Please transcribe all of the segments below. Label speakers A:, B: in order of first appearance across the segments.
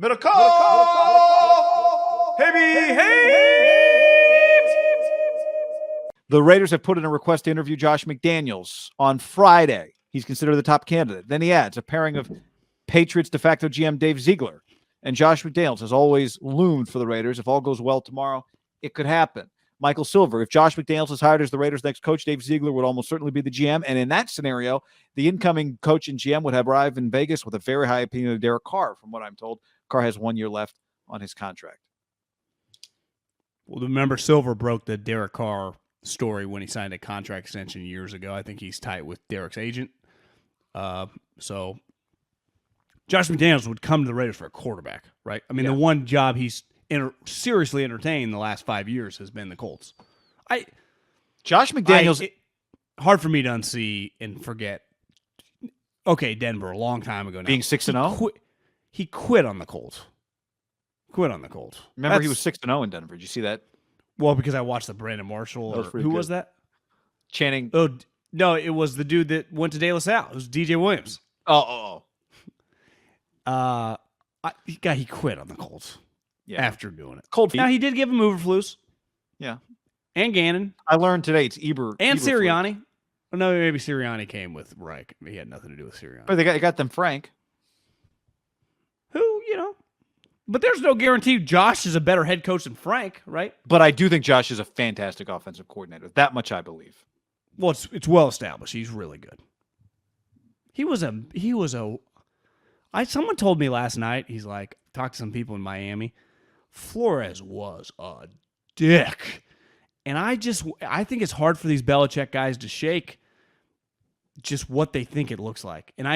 A: Medical! Heavy! The Raiders have put in a request to interview Josh McDaniels on Friday. He's considered the top candidate. Then he adds a pairing of Patriots de facto GM Dave Ziegler and Josh McDaniels has always loomed for the Raiders. If all goes well tomorrow, it could happen. Michael Silver, if Josh McDaniels is hired as the Raiders' next coach, Dave Ziegler would almost certainly be the GM. And in that scenario, the incoming coach and GM would have arrived in Vegas with a very high opinion of Derek Carr, from what I'm told. Carr has 1 year left on his contract.
B: Well, remember, Silver broke the Derek Carr story when he signed a contract extension years ago. I think he's tight with Derek's agent. So Josh McDaniels would come to the Raiders for a quarterback, right? I mean, the one job he's seriously entertained the last 5 years has been the Colts.
A: Josh McDaniels...
B: hard for me to unsee and forget. Okay, Denver, a long time ago now.
A: Being 6-0?
B: He quit on the Colts.
A: Remember, he was 6-0 in Denver. Did you see that?
B: Well, because I watched the Brandon Marshall. Was that?
A: Channing.
B: Oh, no, it was the dude that went to De La Salle. It was DJ Williams. He quit on the Colts after doing it.
A: Cold feet.
B: Now, he did give him Uberflus.
A: Yeah.
B: And Gannon.
A: I learned today it's Eber.
B: And Sirianni. Oh, no, maybe Sirianni came with Reich. He had nothing to do with Sirianni.
A: But they got them Frank.
B: Who, But there's no guarantee Josh is a better head coach than Frank, right?
A: But I do think Josh is a fantastic offensive coordinator. That much I believe.
B: Well, it's well established. He's really good. Someone told me last night, he's like, talked to some people in Miami, Flores was a dick. And I think it's hard for these Belichick guys to shake just what they think it looks like. And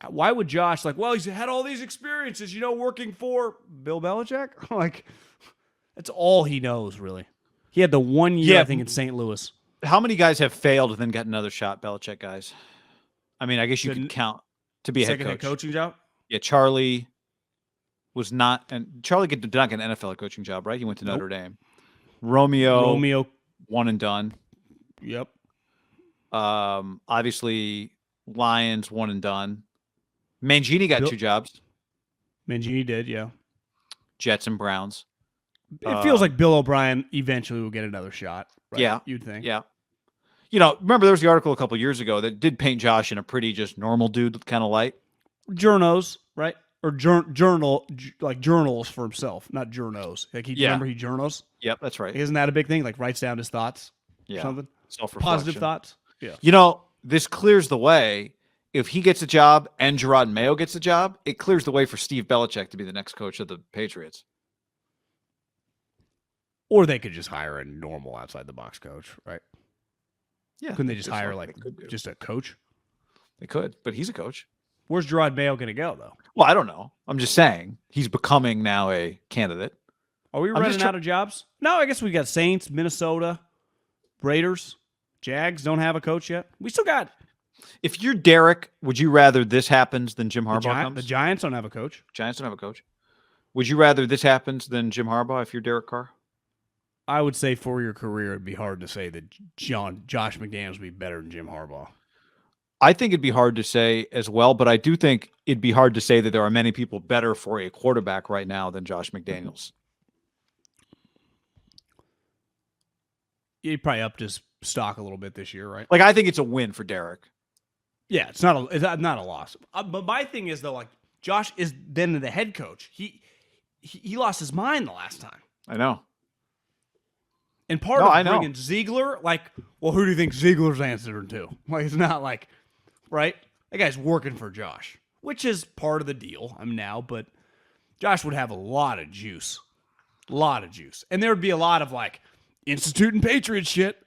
B: why would Josh, he's had all these experiences, working for Bill Belichick? That's all he knows, really. He had the 1 year, I think, in St. Louis.
A: How many guys have failed and then got another shot, Belichick guys? I mean, I guess you could count to be a head coach.
B: Head coaching job?
A: Yeah, Charlie was not, and Charlie did not get an NFL head coaching job, right? He went to Notre Dame. Romeo, one and done.
B: Yep.
A: Obviously, Lions, one and done. Mangini got 2 jobs.
B: Mangini did, yeah.
A: Jets and Browns.
B: It feels like Bill O'Brien eventually will get another shot. Right?
A: Yeah.
B: You'd think.
A: Yeah. Remember there was the article a couple years ago that did paint Josh in a pretty just normal dude kind of light.
B: Journos, right? Or journals for himself, not journos. Remember he journos?
A: Yep, that's right.
B: Isn't that a big thing? Writes down his thoughts or something? Positive thoughts? Yeah.
A: This clears the way. If he gets a job and Gerard Mayo gets a job, it clears the way for Steve Belichick to be the next coach of the Patriots.
B: Or they could just hire a normal outside-the-box coach, right?
A: Yeah.
B: Couldn't they just hire, just a coach?
A: They could, but he's a coach.
B: Where's Gerard Mayo going to go, though?
A: Well, I don't know. I'm just saying he's becoming now a candidate.
B: Are we running out of jobs? No, I guess we got Saints, Minnesota, Raiders, Jags don't have a coach yet. We still got.
A: If you're Derek, would you rather this happens than Jim Harbaugh comes?
B: The Giants don't have a coach.
A: Giants don't have a coach. Would you rather this happens than Jim Harbaugh if you're Derek Carr?
B: I would say for your career, it'd be hard to say that Josh McDaniels would be better than Jim Harbaugh.
A: I think it'd be hard to say as well, but I do think it'd be hard to say that there are many people better for a quarterback right now than Josh McDaniels.
B: He probably upped his stock a little bit this year, right?
A: I think it's a win for Derek.
B: Yeah, it's not a loss. But my thing is though, Josh is then the head coach. He lost his mind the last time.
A: I know.
B: And part of bringing Ziegler, who do you think Ziegler's answering to? It's not right? That guy's working for Josh, which is part of the deal. But Josh would have a lot of juice. And there would be a lot of, instituting Patriots shit.